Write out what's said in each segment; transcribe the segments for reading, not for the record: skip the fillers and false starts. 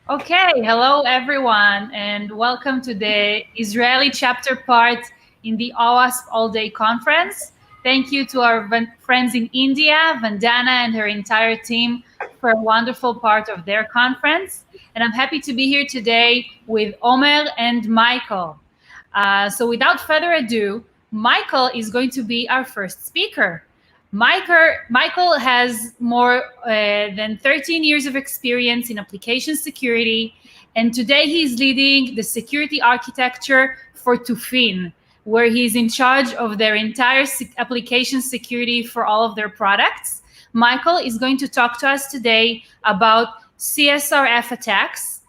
Okay, hello everyone, and welcome to the Israeli chapter part in the OWASP All Day Conference. Thank you to our friends in India, Vandana and her entire team for a wonderful part of their conference. And I'm happy to be here today with Omer and Michael. So without further ado, Michael is going to be our first speaker. Michael has more than 13 years of experience in application security, and today he's leading the security architecture for Tufin, where he's in charge of their entire application security for all of their products. Michael is going to talk to us today about Csrf attacks.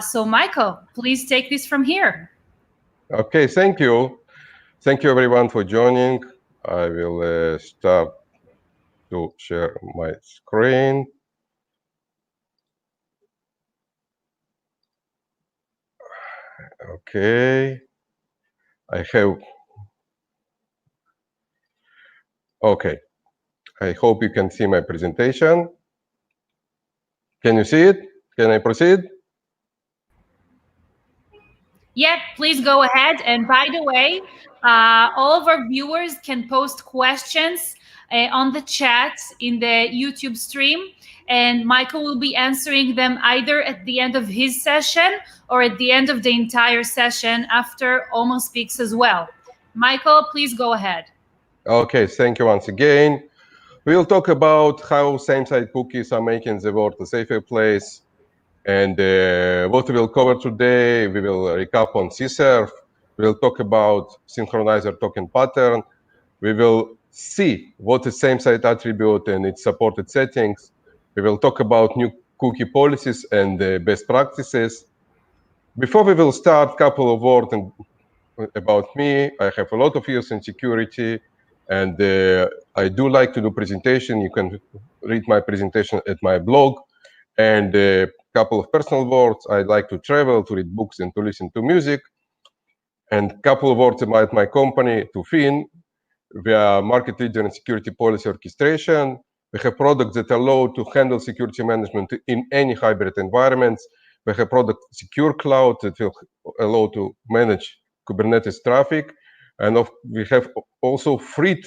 So Michael, please take this from here. Okay, thank you. Thank you everyone for joining. I will start to share my screen. Okay, I hope you can see my presentation. Can you see it? Can I proceed? Yeah, please go ahead. And by the way, all of our viewers can post questions on the chat in the YouTube stream, and Michael will be answering them either at the end of his session or at the end of the entire session after Omo speaks as well. Michael, please go ahead. Okay, thank you once again. We'll talk about how same-site cookies are making the world a safer place. And what we will cover today, we will recap on Csrf. We'll talk about synchronizer token pattern. We will see what is same-site attribute and its supported settings. We will talk about new cookie policies and best practices. Before we will start, a couple of words about me. I have a lot of years in security, and I do like to do presentation. You can read my presentation at my blog. And a couple of personal words. I like to travel, to read books, and to listen to music. And a couple of words about my company, Tufin. We are market leader in security policy orchestration. We have products that allow to handle security management in any hybrid environments. We have product Secure Cloud that will allow to manage Kubernetes traffic. And we have also free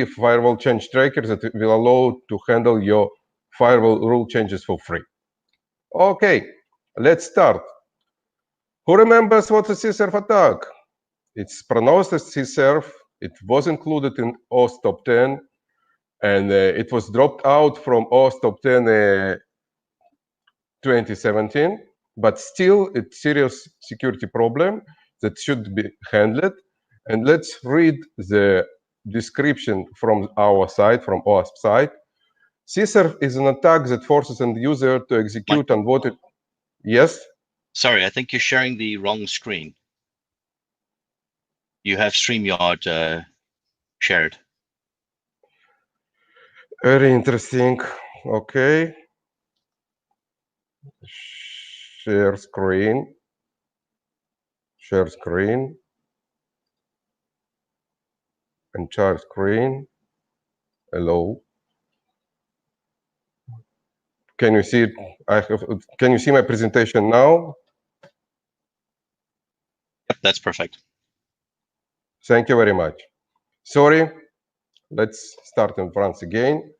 firewall change trackers that will allow to handle your firewall rule changes for free. Okay, let's start. Who remembers what is Csrf Attack? It's pronounced as Csrf. It was included in OWASP Top 10, and it was dropped out from OWASP Top 10 2017, but still it's a serious security problem that should be handled. And let's read the description from our site, from OWASP site. Csrf is an attack that forces an user to execute unwanted. Yes? Sorry, I think you're sharing the wrong screen. You have StreamYard shared. Very interesting. Okay. Share screen. Share screen. And share screen. Hello. Can you see it? Can you see my presentation now? Yep, that's perfect. Thank you very much. Sorry. Let's start once again.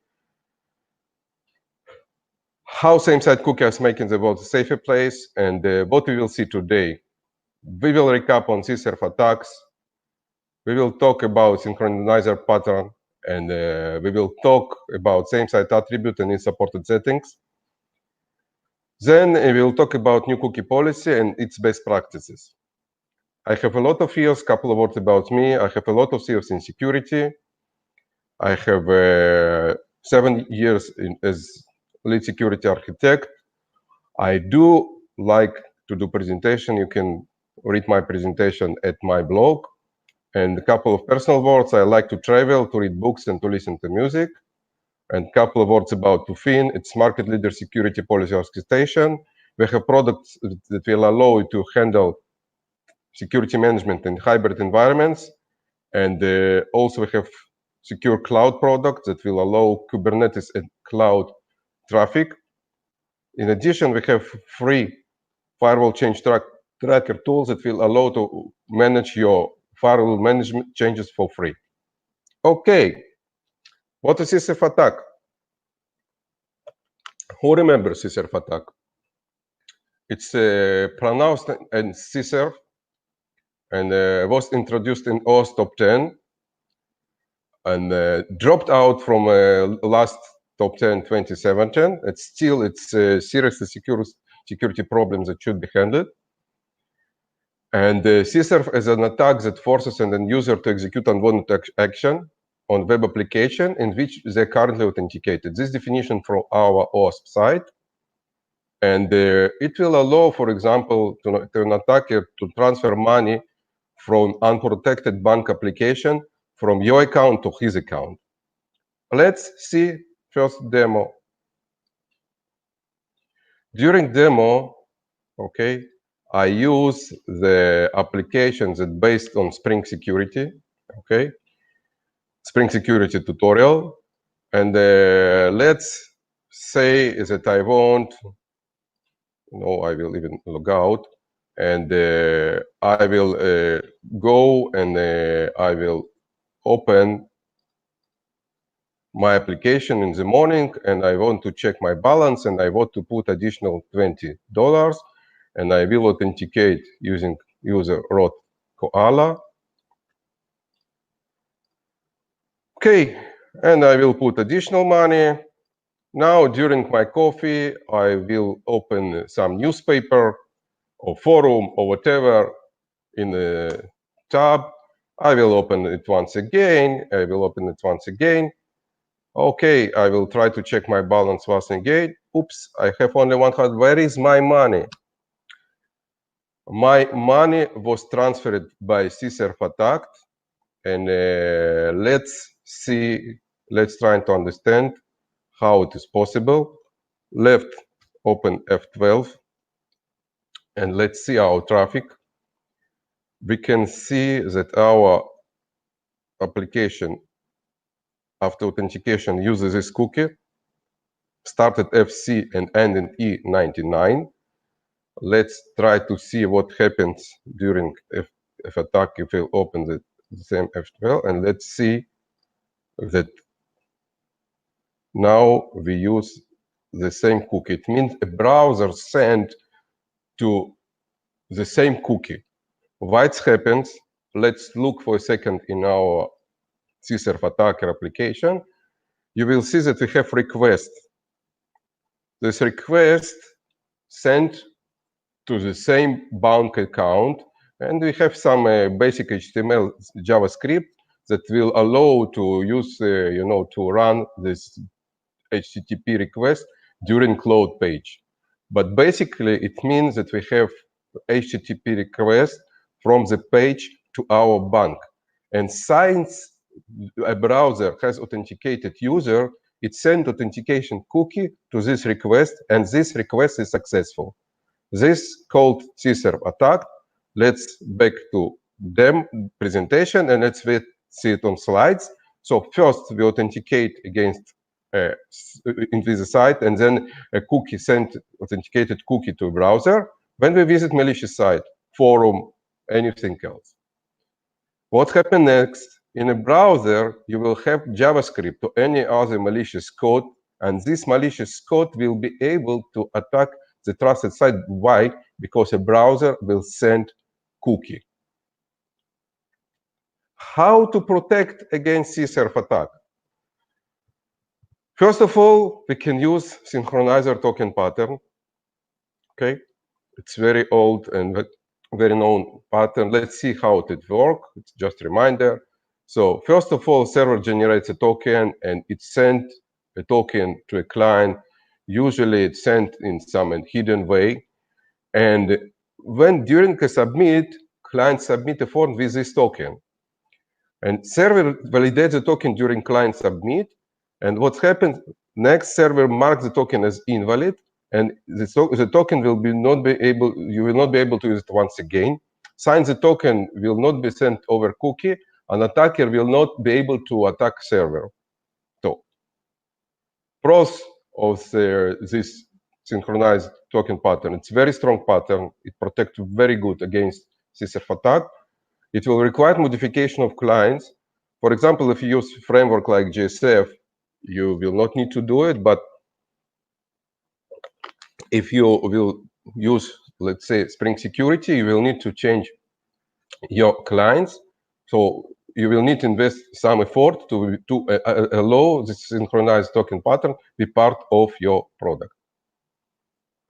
How same-site cookies making the world a safer place, and what we will see today. We will recap on Csrf attacks. We will talk about synchronizer pattern, and we will talk about same-site attribute and its supported settings. Then we will talk about new cookie policy and its best practices. I have a lot of years, couple of words about me. I have a lot of years in security. I have 7 years as lead security architect. I do like to do presentation. You can read my presentation at my blog. And a couple of personal words. I like to travel, to read books, and to listen to music. And a couple of words about Tufin. It's market leader security policy orchestration. We have products that will allow you to handle security management in hybrid environments. And also we have secure cloud products that will allow Kubernetes and cloud traffic. In addition, we have free firewall change tracker tools that will allow to manage your firewall management changes for free. Okay, what is Csrf Attack? Who remembers Csrf Attack? It's pronounced in Csrf and was introduced in OWASP top 10 and dropped out from last top 10 2017. It's seriously security problems that should be handled. And Csrf is an attack that forces an end user to execute unwanted action on web application in which they're currently authenticated. This definition from our OWASP site. And it will allow, for example, to an attacker to transfer money from unprotected bank application from your account to his account. Let's see first demo. During demo, okay, I use the applications that based on Spring Security, okay, Spring Security tutorial, and let's say that I want, I will even log out, and I will go and I will open my application in the morning, and I want to check my balance, and I want to put additional $20, and I will authenticate using user root koala. Okay, and I will put additional money. Now, during my coffee, I will open some newspaper or forum or whatever in the tab. I will open it once again. I will open it once again. Okay, I will try to check my balance once again. Oops, I have only 100. Where is my money? My money was transferred by Csrf Attack. And let's try to understand how it is possible. Left, open F12, and let's see our traffic. We can see that our application, after authentication, uses this cookie, started FC and ended E99. Let's try to see what happens during F attack if we open the same F12, and let's see that now we use the same cookie. It means a browser sent to the same cookie. Why it happens? Let's look for a second in our Csrf Attacker application. You will see that we have request. This request sent to the same bank account, and we have some basic HTML JavaScript that will allow to use, to run this HTTP request during cloud page. But basically, it means that we have HTTP request from the page to our bank. And since a browser has authenticated user, it sends authentication cookie to this request, and this request is successful. This called Csrf Attack. Let's back to presentation, and let's see it on slides. So first, we authenticate against into the site, and then a cookie sent authenticated cookie to a browser. When we visit malicious site, forum, anything else. What happens next? In a browser, you will have JavaScript or any other malicious code, and this malicious code will be able to attack the trusted site. Why? Because a browser will send cookie. How to protect against Csrf attack? First of all, we can use synchronizer token pattern. Okay, it's very old and very known pattern. Let's see how it works. It's just a reminder. So first of all, server generates a token, and it sends a token to a client. Usually it's sent in some hidden way. And when during a submit, client submit a form with this token. And server validates the token during client submit. And what happens next, server marks the token as invalid, and the token will you will not be able to use it once again. Since the token will not be sent over cookie, an attacker will not be able to attack server. So pros of this synchronized token pattern. It's a very strong pattern. It protects very good against Csrf attack. It will require modification of clients. For example, if you use a framework like Csf, you will not need to do it. But if you will use, let's say, Spring Security, you will need to change your clients. So you will need to invest some effort to allow this synchronized token pattern be part of your product.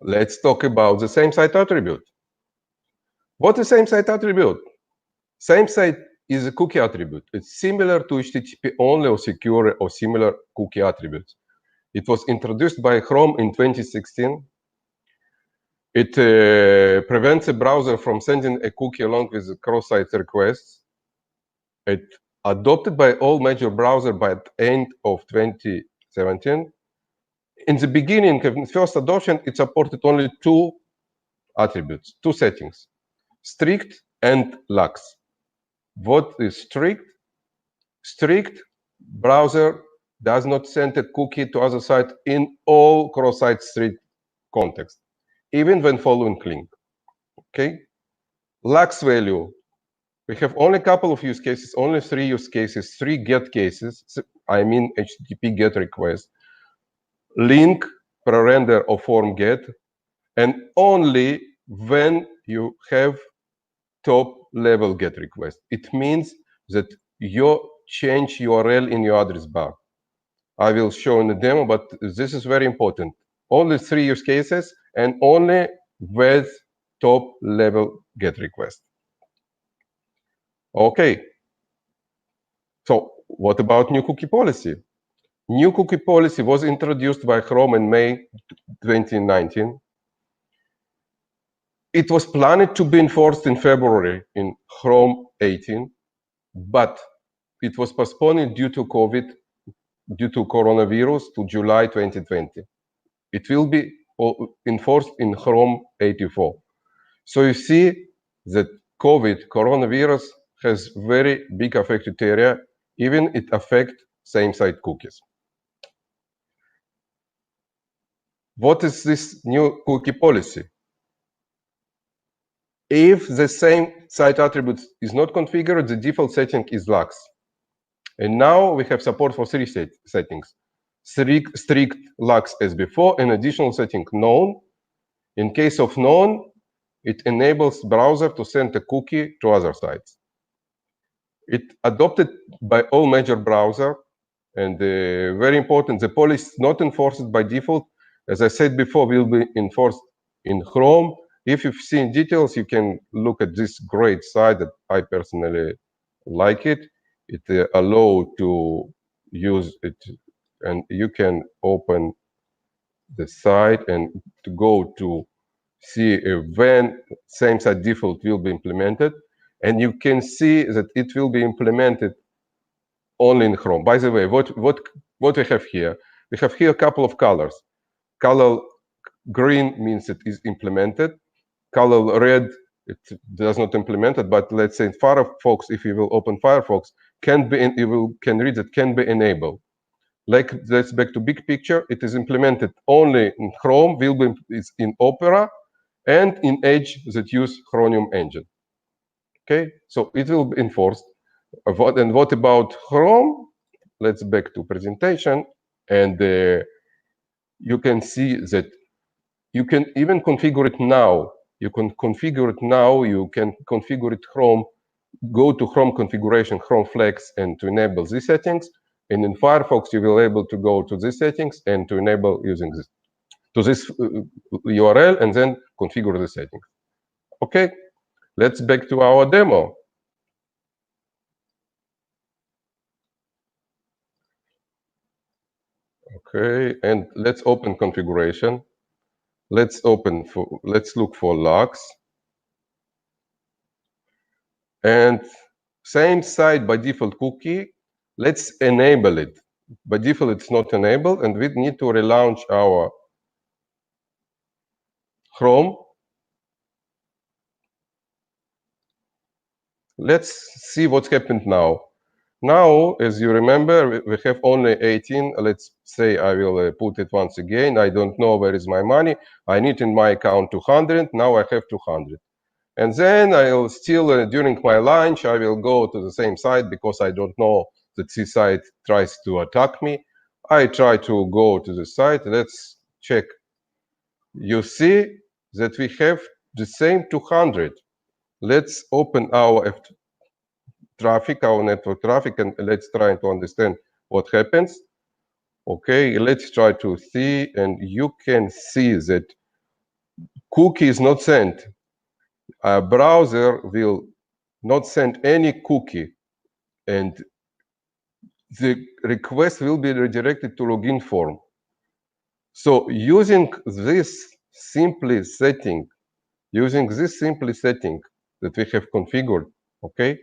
Let's talk about the same site attribute. What is same site attribute? Same site is a cookie attribute. It's similar to HTTP only or secure or similar cookie attributes. It was introduced by Chrome in 2016. It prevents a browser from sending a cookie along with the cross-site requests. It adopted by all major browsers by the end of 2017. In the beginning, in first adoption, it supported only two attributes, two settings, strict and lax. What is strict? Strict browser does not send a cookie to other site in all cross-site strict context, even when following link. Okay. Lax value. We have only a couple of use cases, only 3 use cases, 3 get cases. I mean HTTP get request, link, pre-render or form get, and only when you have top level get request. It means that you change URL in your address bar. I will show in the demo, but this is very important. Only 3 use cases and only with top level get request. Okay. So what about new cookie policy? New cookie policy was introduced by Chrome in May 2019. It was planned to be enforced in February in Chrome 18, but it was postponed due to COVID, due to coronavirus, to July 2020. It will be enforced in Chrome 84. So you see that coronavirus has very big affected area, even it affects same-site cookies. What is this new cookie policy? If the same site attribute is not configured, the default setting is lax. And now we have support for 3 settings. Strict, lax as before, an additional setting, known. In case of known, it enables browser to send a cookie to other sites. It adopted by all major browsers, and very important, the policy is not enforced by default. As I said before, will be enforced in Chrome. If you've seen details, you can look at this great site that I personally like it. It allows to use it, and you can open the site and to go to see when same site default will be implemented. And you can see that it will be implemented only in Chrome. By the way, what we have here? We have here a couple of colors. Color green means it is implemented. Color red, it does not implement it, but let's say Firefox, if you will open Firefox, can read that can be enabled. Like, let's back to big picture. It is implemented only in Chrome, it's in Opera, and in Edge that use Chromium engine. Okay, so it will be enforced. What about Chrome? Let's back to presentation, and you can see that you can even configure it now. You can configure it now. You can configure it Chrome. Go to Chrome configuration, Chrome Flex, and to enable these settings. And in Firefox, you will be able to go to these settings and to enable using this to this URL and then configure the settings. Okay, let's back to our demo. Okay, and let's open configuration. Let's look for logs. And same site by default cookie. Let's enable it. By default, it's not enabled, and we need to relaunch our Chrome. Let's see what's happened now. Now, as you remember, we have only 18. Let's say I will put it once again. I don't know where is my money. I need in my account 200. Now I have 200. And then I'll still, during my lunch, I will go to the same site because I don't know that this site tries to attack me. I try to go to the site. Let's check. You see that we have the same 200. Let's open our traffic, our network traffic, and let's try to understand what happens. Okay, let's try to see, and you can see that cookie is not sent. A browser will not send any cookie, and the request will be redirected to login form. So using this simple setting that we have configured, okay,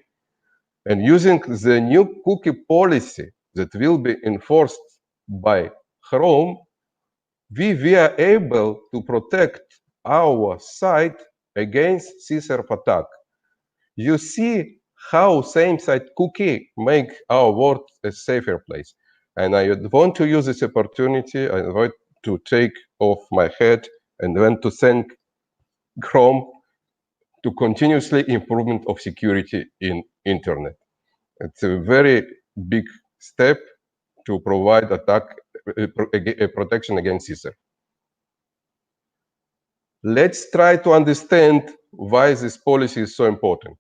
and using the new cookie policy that will be enforced by Chrome, we are able to protect our site against Csrf attack. You see how same-site cookie make our world a safer place. And I want to use this opportunity, I want to take off my hat and want to thank Chrome to continuously improvement of security in internet. It's a very big step to provide a protection against Csrf. Let's try to understand why this policy is so important.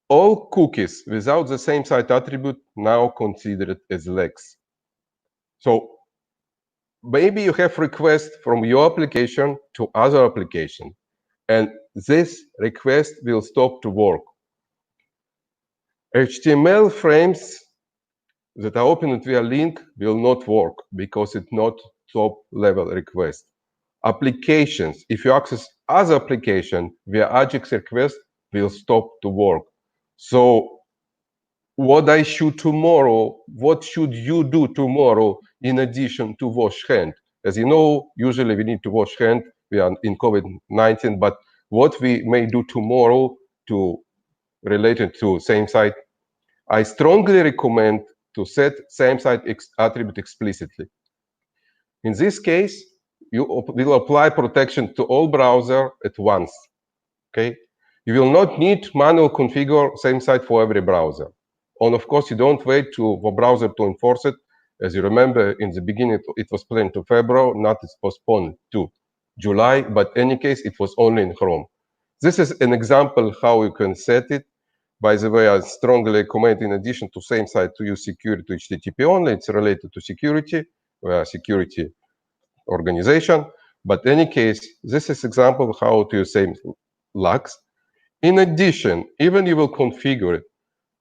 All cookies without the same site attribute now considered as legs. So maybe you have requests from your application to other application, and this request will stop to work. HTML frames that are opened via link will not work because it's not top-level request. Applications, if you access other application via AJAX request, will stop to work. So what should you do tomorrow in addition to wash hand? As you know, usually we need to wash hand. We are in COVID-19, but what we may do tomorrow to related to same site, I strongly recommend to set same site attribute explicitly. In this case, you will apply protection to all browser at once. Okay, you will not need manual configure same site for every browser. And of course, you don't wait for browser to enforce it. As you remember, in the beginning, it was planned to February, not it's postponed to July, but in any case, it was only in Chrome. This is an example how you can set it. By the way, I strongly recommend, in addition to same site, to use security to HTTP only. It's related to security, security organization. But in any case, this is example of how to use same lags. In addition, even you will configure it,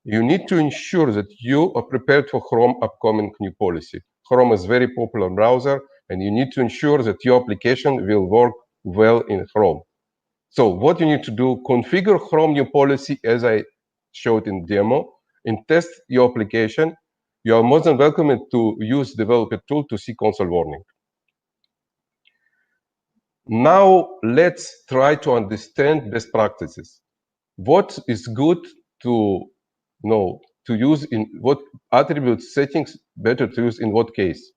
you need to ensure that you are prepared for Chrome upcoming new policy. Chrome is a very popular browser, and you need to ensure that your application will work well in Chrome. So what you need to do, configure Chrome new policy as I showed in demo, and test your application. You are more than welcome to use developer tool to see console warning. Now let's try to understand best practices. What is good to know to use in what attribute settings better to use in what case?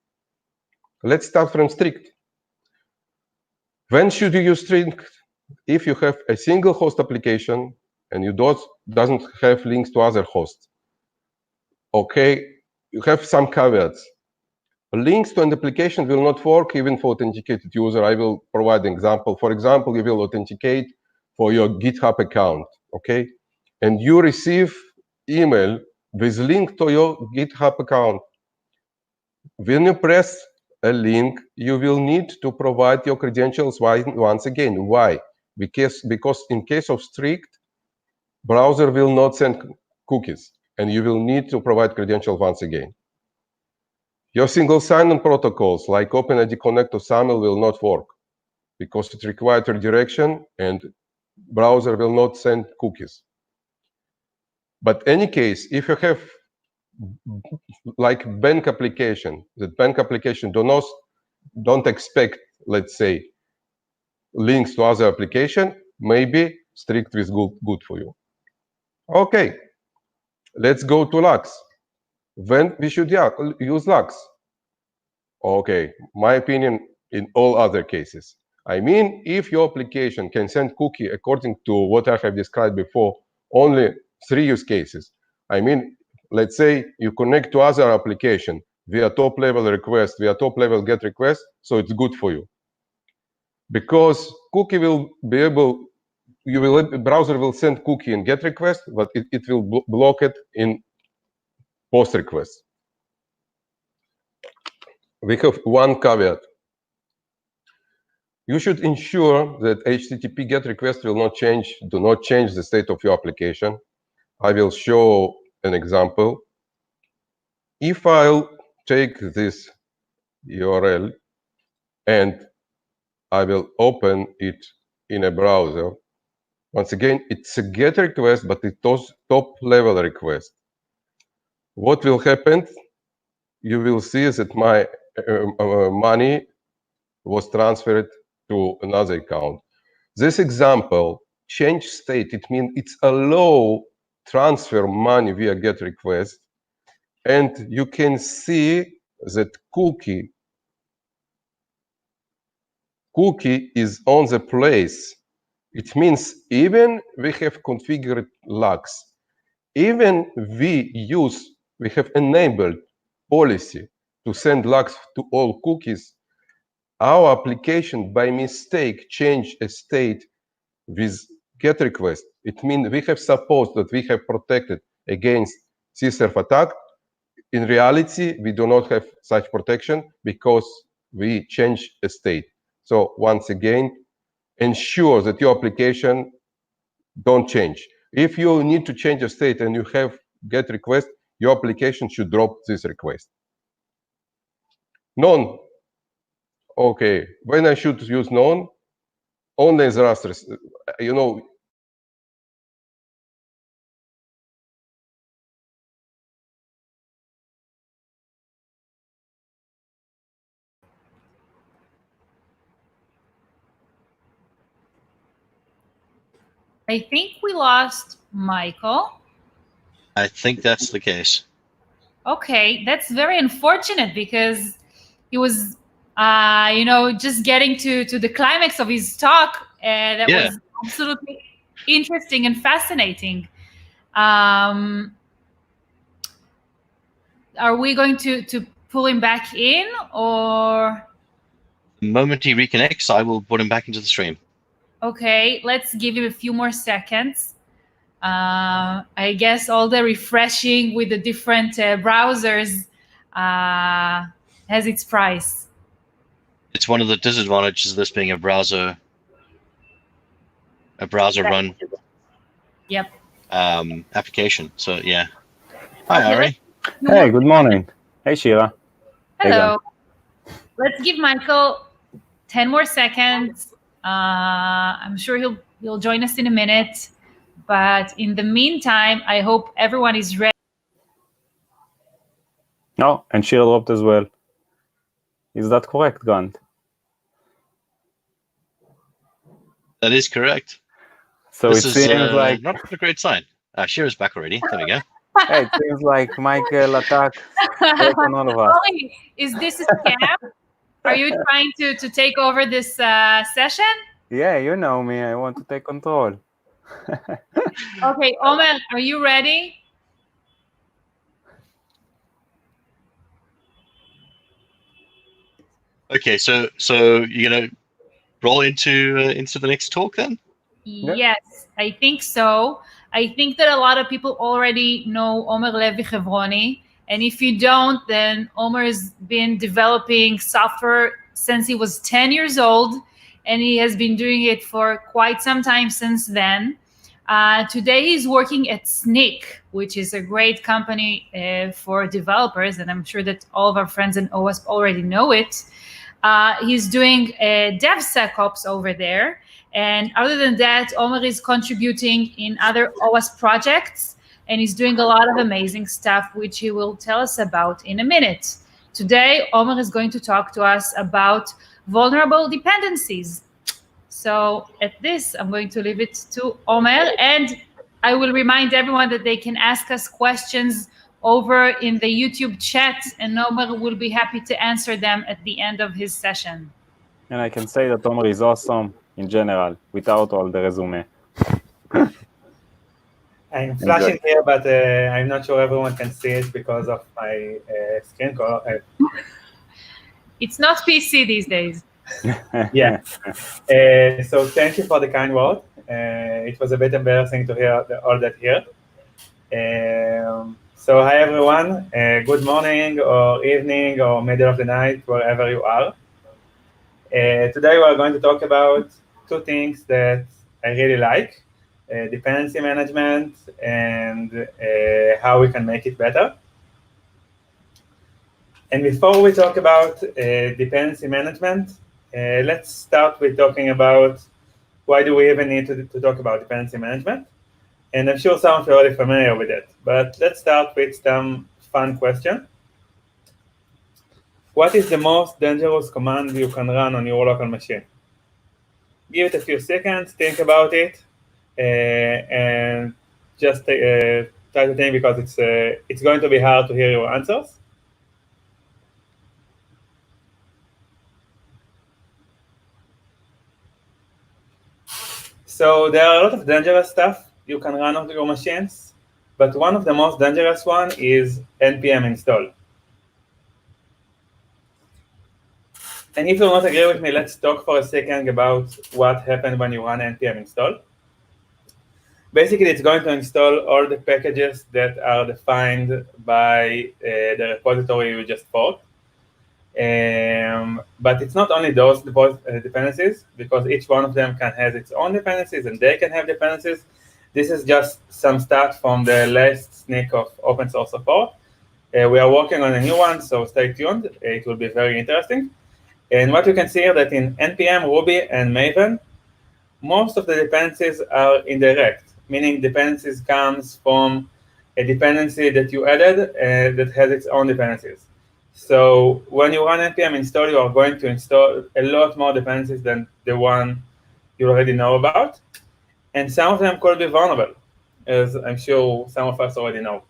Let's start from strict. When should you use strict? If you have a single host application and you doesn't have links to other hosts. Okay, you have some caveats. Links to an application will not work even for authenticated user. I will provide an example. For example, you will authenticate for your GitHub account, okay? And you receive email with link to your GitHub account. When you press a link, you will need to provide your credentials once again. Why? Because in case of strict, browser will not send cookies, and you will need to provide credentials once again. Your single sign-on protocols like OpenID Connect or SAML will not work because it requires redirection and browser will not send cookies. But in any case, if you have like bank application, that bank application don't expect, let's say, links to other application, maybe strict is good for you. Okay. Let's go to Lux. When we should use Lux? Okay, my opinion in all other cases. I mean, if your application can send cookie according to what I have described before, only 3 use cases. I mean, let's say you connect to other application via top-level request, via top-level GET request, so it's good for you. Because cookie will be able, browser will send cookie in GET request, but it will block it in POST request. We have one caveat. You should ensure that HTTP GET request will not change, do not change the state of your application. I will show an example. If I'll take this URL and I will open it in a browser, once again, it's a GET request, but it's top-level request. What will happen? You will see that my money was transferred to another account. This example, change state, it means it's allow transfer money via GET request. And you can see that cookie is on the place. It means even we have configured Lux, even we have enabled policy to send Lux to all cookies, our application by mistake changed a state with GET request. It means we have supposed that we have protected against Csrf attack. In reality, we do not have such protection because we change a state. So once again, ensure that your application don't change. If you need to change a state and you have GET request, your application should drop this request. None. Okay, when I should use none? Only as rasters. You know, I think we lost Michael. I think that's the case. Okay, that's very unfortunate because he was, just getting to the climax of his talk. That was absolutely interesting and fascinating. Are we going to pull him back in, or? The moment he reconnects, I will put him back into the stream. Okay, let's give him a few more seconds. I guess all the refreshing with the different browsers has its price. It's one of the disadvantages of this being a browser run application. So yeah. Hi, Ari. Hey, good morning. Hey, Shira. Hello. Let's give Michael 10 more seconds. I'm sure he'll join us in a minute. But in the meantime, I hope everyone is ready. Oh, and Shira dropped as well. Is that correct, Grant? That is correct. So this it seems like not a great sign. Shira's back already. There we go. Hey, it seems like Michael Attack on all of us. Ollie, is this a scam? Are you trying to take over this session? Yeah, you know me. I want to take control. Okay, Omer, are you ready? Okay, so you're gonna roll into the next talk then? Yes, I think so. I think that a lot of people already know Omer Levi Hevroni, and if you don't, then Omer has been developing software since he was 10 years old, and he has been doing it for quite some time since then. Today he's working at Snyk, which is a great company for developers, and I'm sure that all of our friends in OWASP already know it. He's doing DevSecOps over there. And other than that, Omer is contributing in other OWASP projects, and he's doing a lot of amazing stuff, which he will tell us about in a minute. Today, Omer is going to talk to us about vulnerable dependencies. So at this, I'm going to leave it to Omer. And I will remind everyone that they can ask us questions over in the YouTube chat, and Omer will be happy to answer them at the end of his session. And I can say that Omer is awesome in general, without all the resume. I'm flashing here, but I'm not sure everyone can see it because of my screen color. It's not PC these days. Yeah. So thank you for the kind word. It was a bit embarrassing to hear all that here. So hi everyone. Good morning or evening or middle of the night, wherever you are. Today we're going to talk about two things that I really like. Dependency management and how we can make it better. And before we talk about dependency management, let's start with talking about why do we even need to talk about dependency management. And I'm sure some of you are already familiar with it, but let's start with some fun question. What is the most dangerous command you can run on your local machine? Give it a few seconds, think about it, and just try to think, because it's going to be hard to hear your answers. So there are a lot of dangerous stuff you can run onto your machines, but one of the most dangerous one is npm install. And if you not agree with me, let's talk for a second about what happened when you run npm install. Basically, it's going to install all the packages that are defined by the repository you just forked. But it's not only those dependencies, because each one of them can have its own dependencies, and they can have dependencies. This is just some stats from the last sneak of open source support. We are working on a new one, so stay tuned. It will be very interesting. And what you can see here that in NPM, Ruby, and Maven, most of the dependencies are indirect, meaning dependencies comes from a dependency that you added that has its own dependencies. So when you run npm install, you are going to install a lot more dependencies than the one you already know about. And some of them could be vulnerable, as I'm sure some of us already know.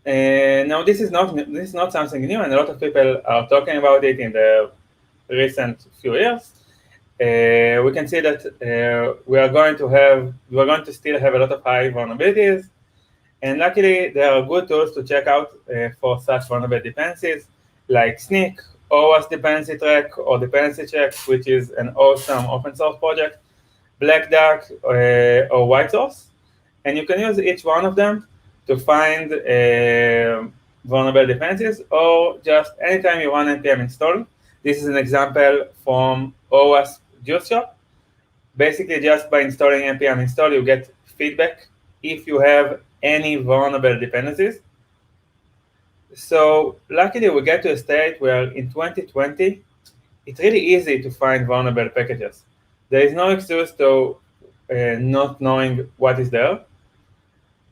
Now, this is not something new, and a lot of people are talking about it in the recent few years. We can see that we are going to still have a lot of high vulnerabilities. And luckily, there are good tools to check out for such vulnerable dependencies, like Snyk, OWASP dependency track, or dependency check, which is an awesome open source project, Black Duck, or White Source. And you can use each one of them to find vulnerable dependencies, or just anytime you run npm install. This is an example from OWASP Juice Shop. Basically, just by installing npm install, you get feedback if you have any vulnerable dependencies. So luckily, we get to a state where in 2020, it's really easy to find vulnerable packages. There is no excuse to not knowing what is there,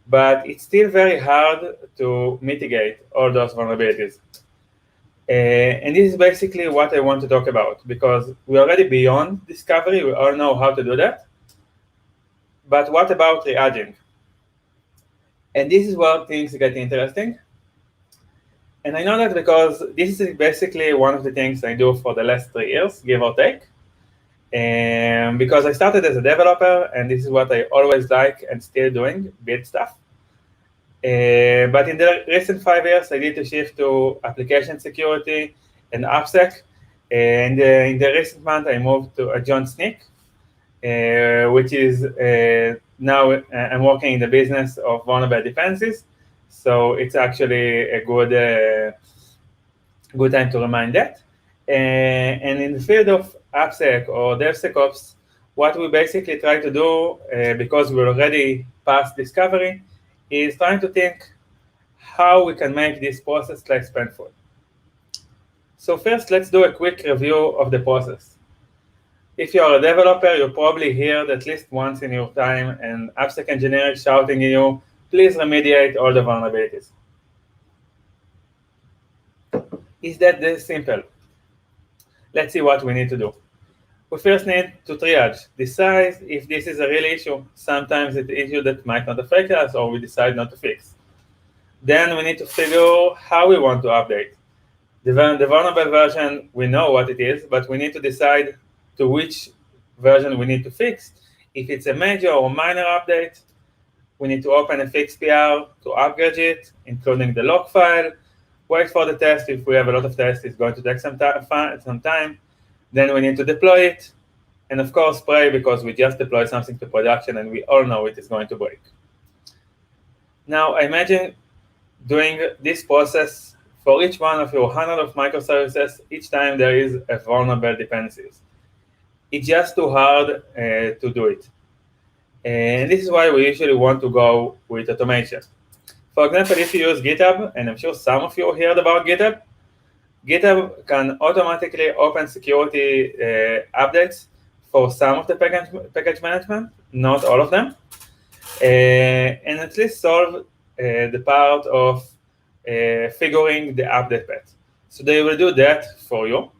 but it's still very hard to mitigate all those vulnerabilities. And this is basically what I want to talk about, because we're already beyond discovery. We all know how to do that. But what about triaging? And this is where things get interesting. And I know that because this is basically one of the things I do for the last 3 years, give or take. And because I started as a developer, and this is what I always like and still doing, build stuff. But in the recent 5 years, I did to shift to application security and AppSec. And in the recent month, I moved to join Snyk, which is now I'm working in the business of vulnerable dependencies. So it's actually a good time to remind that. And in the field of AppSec or DevSecOps, what we basically try to do, because we're already past discovery, is trying to think how we can make this process less painful. So first, let's do a quick review of the process. If you're a developer, you'll probably hear at least once in your time an AppSec engineer shouting at you, please remediate all the vulnerabilities. Is that this simple? Let's see what we need to do. we first need to triage, decide if this is a real issue. Sometimes it's an issue that might not affect us, or we decide not to fix. Then we need to figure how we want to update. The vulnerable version, we know what it is, but we need to decide to which version we need to fix. If it's a major or minor update, we need to open a fix PR to upgrade it, including the log file, wait for the test. If we have a lot of tests, it's going to take some time. Then we need to deploy it, and of course pray, because we just deployed something to production and we all know it is going to break. Now imagine doing this process for each one of your 100 of microservices each time there is a vulnerable dependencies. It's just too hard to do it. And this is why we usually want to go with automation. For example, if you use GitHub, and I'm sure some of you heard about GitHub, GitHub can automatically open security updates for some of the package management, not all of them, and at least solve the part of figuring the update path. So they will do that for you,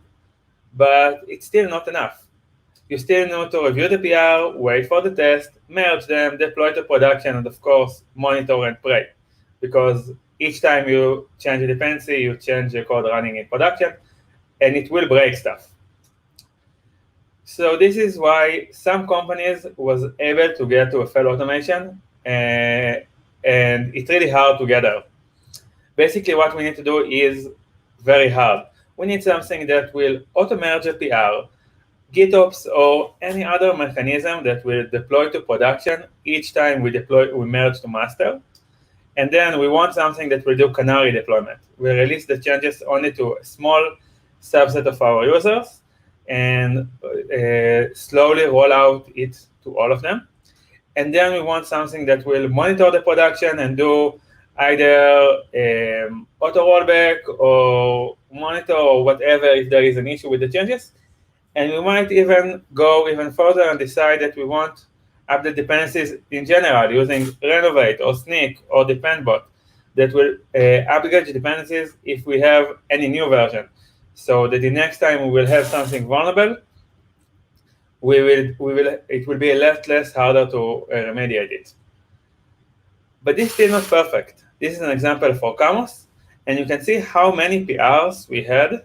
but it's still not enough. You still need to review the PR, wait for the test, merge them, deploy to production, and of course, monitor and pray. Because each time you change a dependency, you change the code running in production, and it will break stuff. So this is why some companies was able to get to a fail automation, and it's really hard to get there. Basically, what we need to do is very hard. We need something that will auto-merge a PR, GitOps, or any other mechanism that will deploy to production each time we merge to master. And then we want something that will do canary deployment. We release the changes only to a small subset of our users and slowly roll out it to all of them. And then we want something that will monitor the production and do either auto rollback or monitor or whatever if there is an issue with the changes. And we might even go even further and decide that we want update dependencies in general using Renovate or Sneak or Dependbot that will upgrade dependencies if we have any new version. So that the next time we will have something vulnerable, it will be a lot less harder to remediate it. But this is still not perfect. This is an example for Camus, and you can see how many PRs we had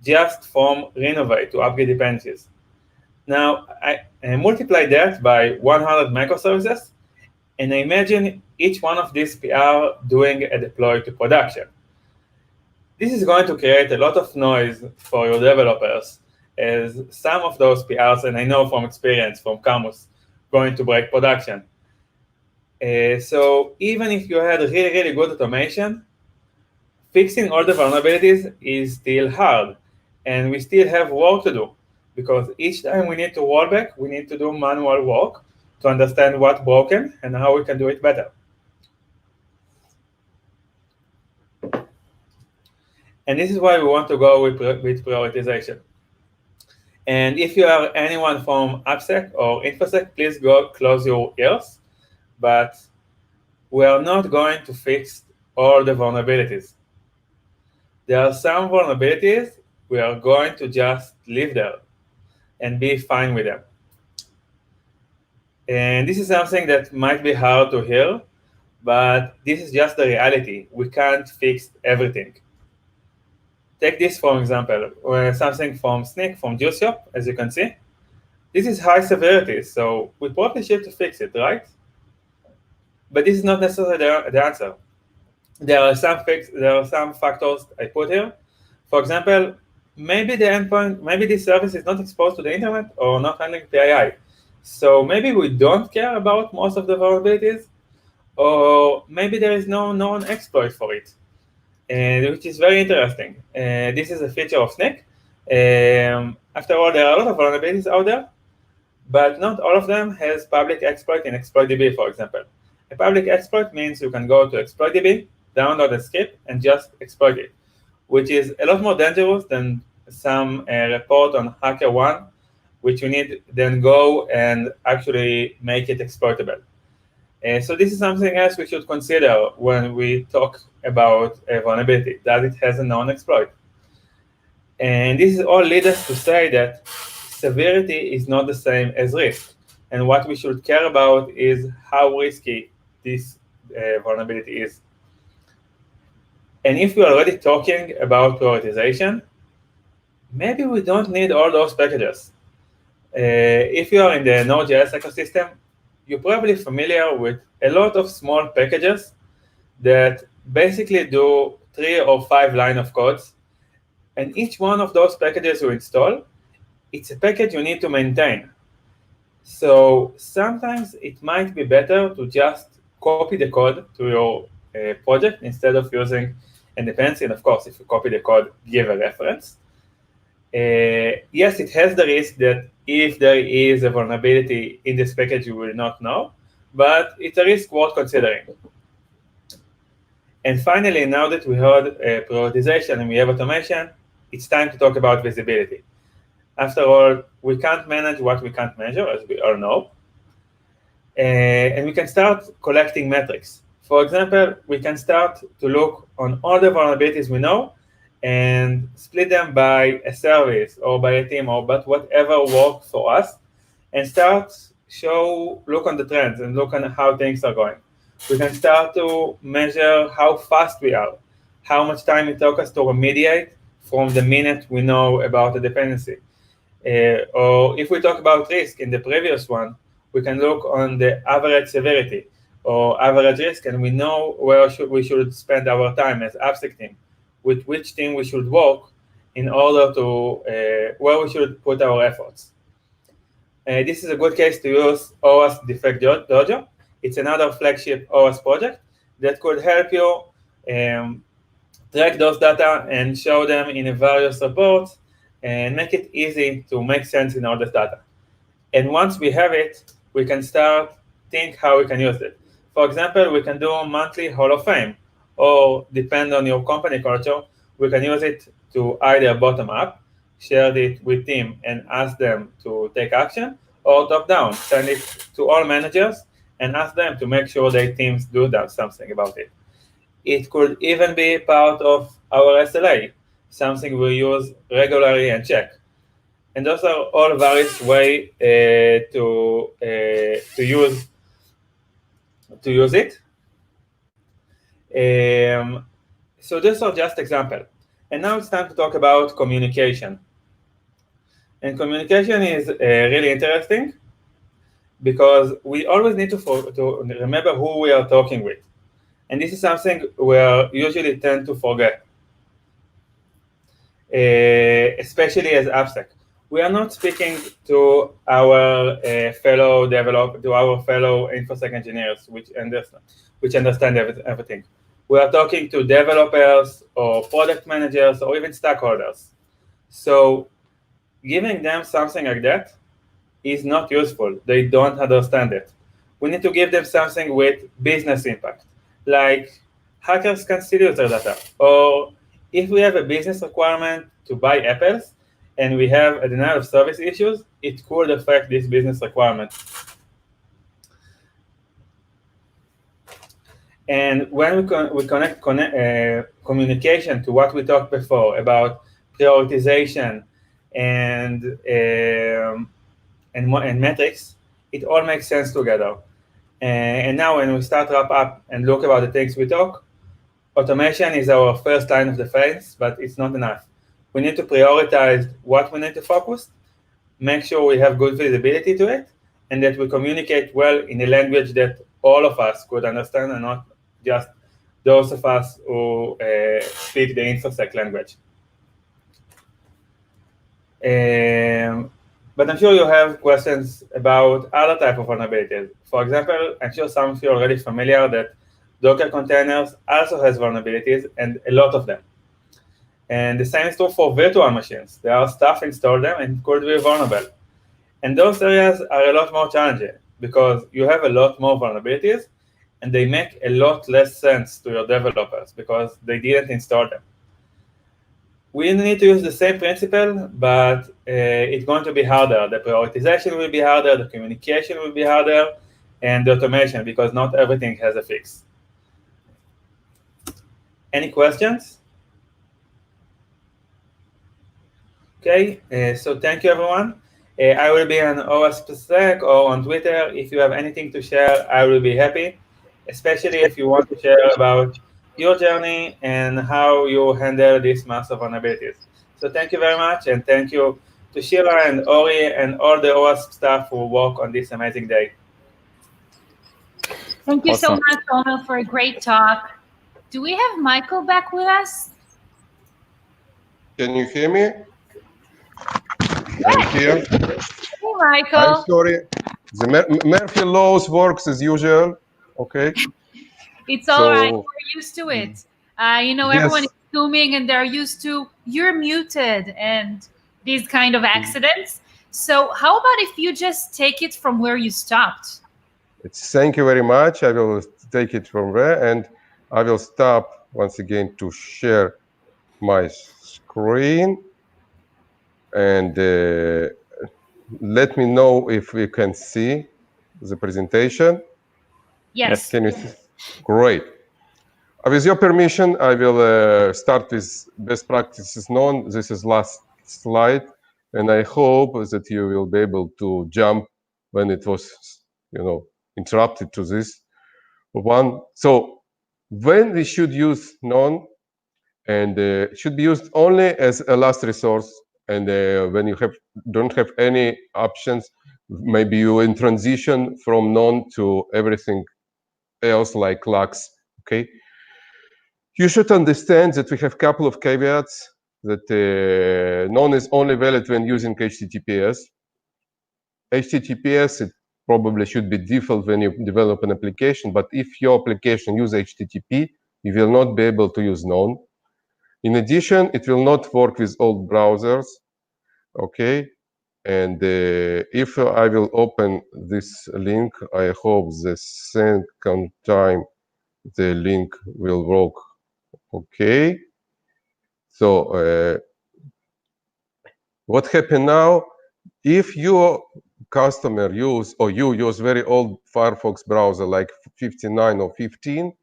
just from Renovate to upgrade dependencies. Now, I multiply that by 100 microservices, and I imagine each one of these PR doing a deploy to production. This is going to create a lot of noise for your developers, as some of those PRs, and I know from experience from Camus, going to break production. So even if you had really, really good automation, fixing all the vulnerabilities is still hard, and we still have work to do. Because each time we need to roll back, we need to do manual work to understand what's broken and how we can do it better. And this is why we want to go with prioritization. And if you are anyone from AppSec or InfoSec, please go close your ears. But we are not going to fix all the vulnerabilities. There are some vulnerabilities we are going to just leave there and be fine with them. And this is something that might be hard to hear, but this is just the reality. We can't fix everything. Take this for example, something from Sneak, from Csrf, as you can see. This is high severity, so we probably should fix it, right? But this is not necessarily the answer. There are some factors I put here. For example, maybe the endpoint, maybe this service is not exposed to the internet or not handling PII. So maybe we don't care about most of the vulnerabilities, or maybe there is no known exploit for it, which is very interesting. This is a feature of Sneak. After all, there are a lot of vulnerabilities out there, but not all of them has public exploit in ExploitDB, for example. A public exploit means you can go to ExploitDB, download a script, and just exploit it, which is a lot more dangerous than some report on HackerOne, which you need then go and actually make it exploitable. So this is something else we should consider when we talk about a vulnerability. Does it has a known exploit? And this is all leads us to say that severity is not the same as risk. And what we should care about is how risky this vulnerability is. And if we're already talking about prioritization, maybe we don't need all those packages. If you are in the Node.js ecosystem, you're probably familiar with a lot of small packages that basically do 3 or 5 lines of codes. And each one of those packages you install, it's a package you need to maintain. So sometimes it might be better to just copy the code to your project instead of using a dependency. And of course, if you copy the code, give a reference. Yes, it has the risk that if there is a vulnerability in this package, you will not know, but it's a risk worth considering. And finally, now that we heard prioritization and we have automation, it's time to talk about visibility. After all, we can't manage what we can't measure, as we all know. And we can start collecting metrics. For example, we can start to look on all the vulnerabilities we know and split them by a service or by a team or but whatever works for us, and start look on the trends and look on how things are going. We can start to measure how fast we are, how much time it took us to remediate from the minute we know about the dependency. Or if we talk about risk in the previous one, we can look on the average severity or average risk, and we know where we should spend our time as AppSec team, with which team we should work in order to where we should put our efforts. This is a good case to use OWASP Defect Dojo. It's another flagship OWASP project that could help you track those data and show them in various reports and make it easy to make sense in all this data. And once we have it, we can start think how we can use it. For example, we can do a monthly Hall of Fame, or depend on your company culture, we can use it to either bottom up, share it with team and ask them to take action, or top down, send it to all managers and ask them to make sure their teams do something about it. It could even be part of our SLA, something we use regularly and check. And those are all various ways to use it. So these are just examples. And now it's time to talk about communication. And communication is really interesting because we always need to remember who we are talking with. And this is something we usually tend to forget, especially as AppSec. We are not speaking to our fellow developers, to our fellow InfoSec engineers, which understand everything. We are talking to developers or product managers or even stakeholders. So giving them something like that is not useful. They don't understand it. We need to give them something with business impact, like hackers can still use their data. Or if we have a business requirement to buy apples and we have a denial of service issues, it could affect this business requirement. And when we connect communication to what we talked before about prioritization and metrics, it all makes sense together. And now when we start wrap up and look about the things we talk, automation is our first line of defense, but it's not enough. We need to prioritize what we need to focus, make sure we have good visibility to it, and that we communicate well in a language that all of us could understand and not just those of us who speak the InfoSec language. But I'm sure you have questions about other type of vulnerabilities. For example, I'm sure some of you are already familiar that Docker containers also has vulnerabilities, and a lot of them. And the same is true for virtual machines. There are stuff installed them and could be vulnerable. And those areas are a lot more challenging because you have a lot more vulnerabilities and they make a lot less sense to your developers because they didn't install them. We need to use the same principle, but it's going to be harder. The prioritization will be harder, the communication will be harder, and the automation, because not everything has a fix. Any questions? Okay, so thank you, everyone. I will be on OWASP Slack or on Twitter. If you have anything to share, I will be happy, especially if you want to share about your journey and how you handle this massive vulnerabilities. So thank you very much, and thank you to Sheila and Ori and all the OWASP staff who work on this amazing day. Thank you so Awesome. much, Omer, for a great talk. Do we have Michael back with us? Can you hear me? I'm here. Hey, Michael. I'm sorry. The Murphy laws works as usual. Okay. It's all right. So- We're used to it. You know, Yes. everyone is zooming and they're used to you're muted and these kind of accidents. So how about if you just take it from where you stopped? Thank you very much. I will take it from there, and I will stop once again to share my screen. And let me know if we can see the presentation. Yes. Can you see? Great. With your permission, I will start with best practices known. This is last slide, and I hope that you will be able to jump when it was, interrupted to this one. So when we should use known, and should be used only as a last resource, and when you don't have any options, maybe you in transition from known to everything else like lags. Okay. You should understand that we have a couple of caveats, that known is only valid when using HTTPS. HTTPS, it probably should be default when you develop an application, but if your application uses HTTP, you will not be able to use known. In addition, it will not work with all browsers, okay? And if I will open this link, I hope the second time the link will work. Okay, so what happened now? If your customer use or you use very old Firefox browser like 59 or 15,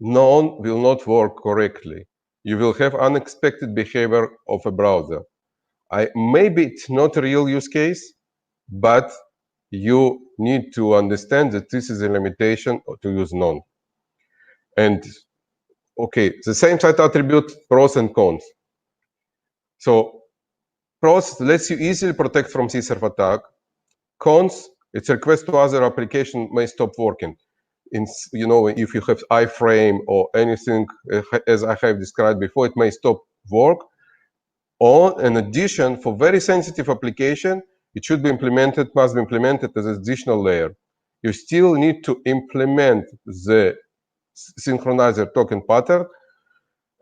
known will not work correctly. You will have unexpected behavior of a browser. Maybe it's not a real use case, but you need to understand that this is a limitation to use known. And okay, the same site attribute, pros and cons. So pros lets you easily protect from Csrf attack. Cons, its request to other application may stop working. If you have iframe or anything, as I have described before, it may stop work. Or in addition, for very sensitive application, it should be implemented, must be implemented as an additional layer. You still need to implement the synchronizer token pattern,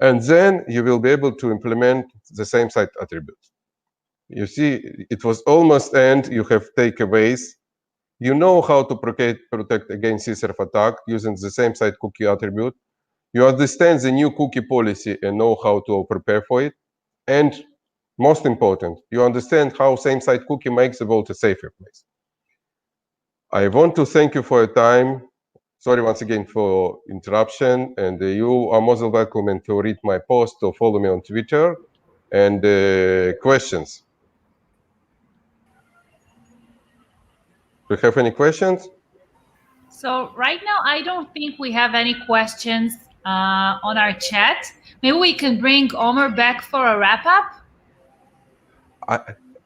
and then you will be able to implement the same site attribute. You see, it was almost end. You have takeaways. You know how to protect against Csrf attack using the same site cookie attribute. You understand the new cookie policy and know how to prepare for it. And most important, you understand how same site cookie makes the world a safer place. I want to thank you for your time. Sorry once again for interruption, and you are most welcome to read my post or follow me on Twitter. And questions? Do you have any questions? So right now, I don't think we have any questions on our chat. Maybe we can bring Omer back for a wrap up.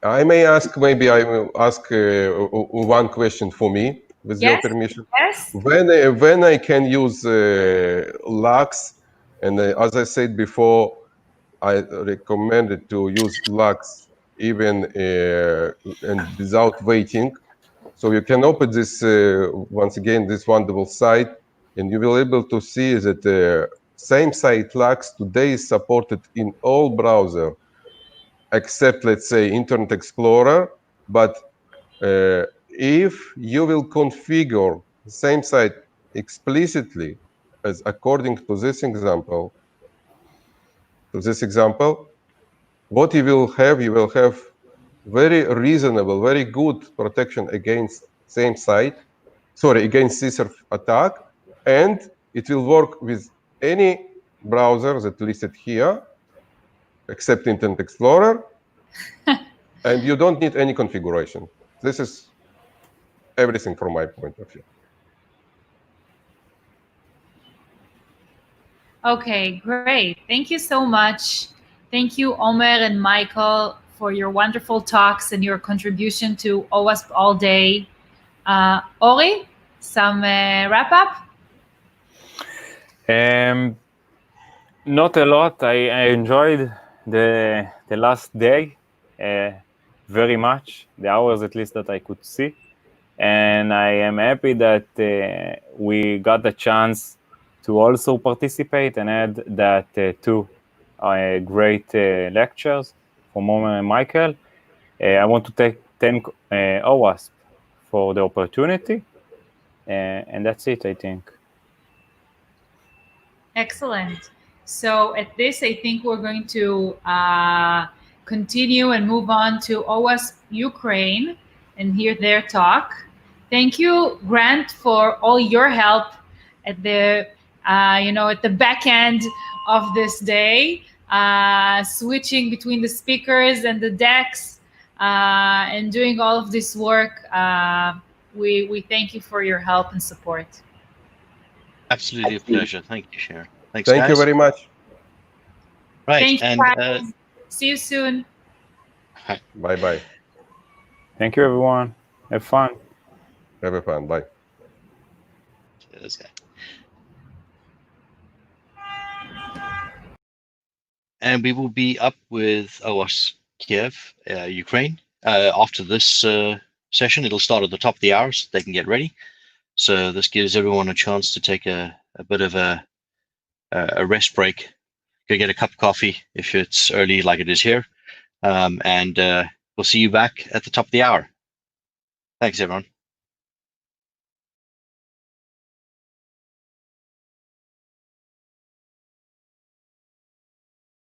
I may ask, maybe I will ask one question for me, with your permission. Yes. When I can use lags, and as I said before, I recommended to use lags even and without waiting. So you can open this once again, this wonderful site, and you will be able to see that the same site lags today is supported in all browsers, except, let's say, Internet Explorer. But if you will configure the same site explicitly, as according to this example, what you will have very reasonable, very good protection against against Csrf attack, and it will work with any browser that listed here, except Internet Explorer. And you don't need any configuration. This is everything from my point of view. Okay, great. Thank you so much. Thank you, Omer and Michael, for your wonderful talks and your contribution to OWASP All Day. Ori, some wrap up? Not a lot. I enjoyed the last day very much, the hours at least that I could see. And I am happy that we got the chance to also participate and add that two great lectures from Omer and Michael. I want to thank OWASP for the opportunity. And that's it, I think. Excellent. So at this, I think we're going to continue and move on to OWASP Ukraine and hear their talk. Thank you, Grant, for all your help at the at the back end of this day, switching between the speakers and the decks, and doing all of this work. We thank you for your help and support. Absolutely a pleasure. Thank you, Sharon. Thanks, Thank guys. you very much. Right, Thank you, and guys. See you soon. Bye-bye. Thank you, everyone. Have fun. Have fun. Bye. cheers, guys. And we will be up with OWASP Kiev, Ukraine. After this session, it'll start at the top of the hour, so they can get ready. So this gives everyone a chance to take a bit of a rest break. Go get a cup of coffee if it's early like it is here. And we'll see you back at the top of the hour. Thanks, everyone.